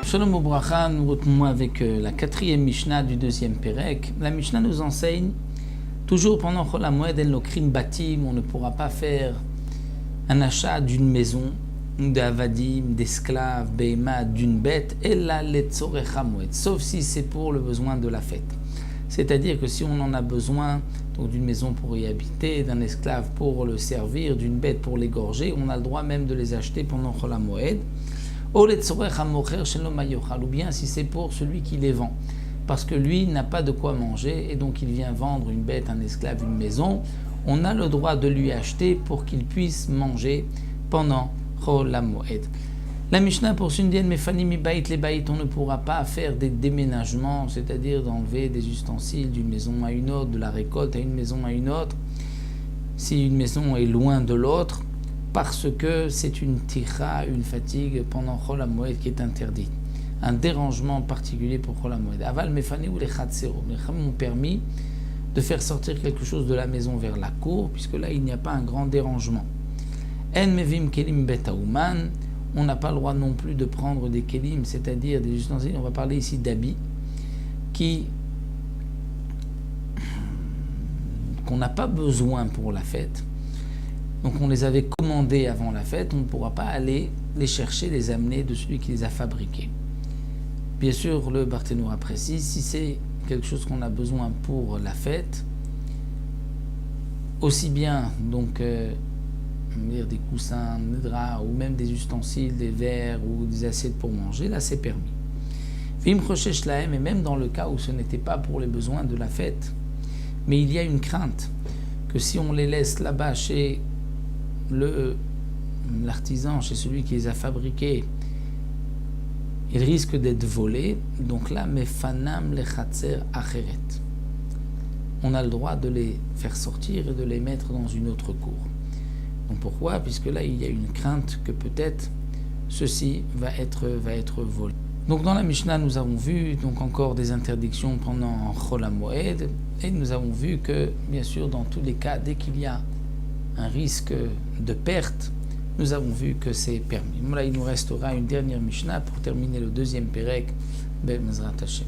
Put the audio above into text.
Shalom Ubracha, nous retenons avec la quatrième Mishnah du deuxième Pérec. La Mishnah nous enseigne, toujours pendant Chol HaMoed, El Lokrim Batim, on ne pourra pas faire un achat d'une maison, d'avadim, d'esclaves, behema, d'une bête, ella letzorech hamoed, sauf si c'est pour le besoin de la fête. C'est-à-dire que si on en a besoin, donc d'une maison pour y habiter, d'un esclave pour le servir, d'une bête pour l'égorger, on a le droit même de les acheter pendant Chol HaMoed. Ou bien si c'est pour celui qui les vend, parce que lui n'a pas de quoi manger et donc il vient vendre une bête, un esclave, une maison, on a le droit de lui acheter pour qu'il puisse manger pendant Chol HaMoed. La Mishnah poursuit, on ne pourra pas faire des déménagements, c'est-à-dire d'enlever des ustensiles d'une maison à une autre, de la récolte à une maison à une autre, si une maison est loin de l'autre, parce que c'est une tira, une fatigue pendant Chol HaMoed qui est interdite. Un dérangement particulier pour Chol HaMoed. Aval mefani ou les chatzero. Les chachamim ont permis de faire sortir quelque chose de la maison vers la cour, puisque là il n'y a pas un grand dérangement. En mevim kelim betauman. On n'a pas le droit non plus de prendre des kelim, c'est-à-dire des ustensiles. On va parler ici d'habits qu'on n'a pas besoin pour la fête. Donc on les avait commandés avant la fête, on ne pourra pas aller les chercher, les amener de celui qui les a fabriqués. Bien sûr, le Barthénoura précise, si c'est quelque chose qu'on a besoin pour la fête, aussi bien donc des coussins, des draps, ou même des ustensiles, des verres ou des assiettes pour manger, là c'est permis. Vim choshesh lahem, et même dans le cas où ce n'était pas pour les besoins de la fête, mais il y a une crainte que si on les laisse là-bas chez l'artisan, chez celui qui les a fabriqués, ils risquent d'être volés. Donc là, mefanam lechatzer acheret. On a le droit de les faire sortir et de les mettre dans une autre cour. Donc pourquoi? Puisque là, il y a une crainte que peut-être ceci va être volé. Donc dans la Mishnah, nous avons vu donc encore des interdictions pendant Chol HaMoed, et nous avons vu que, bien sûr, dans tous les cas, dès qu'il y a un risque de perte, nous avons vu que c'est permis. Là, il nous restera une dernière Mishnah pour terminer le deuxième Pérec, Be'ezrat Hashem.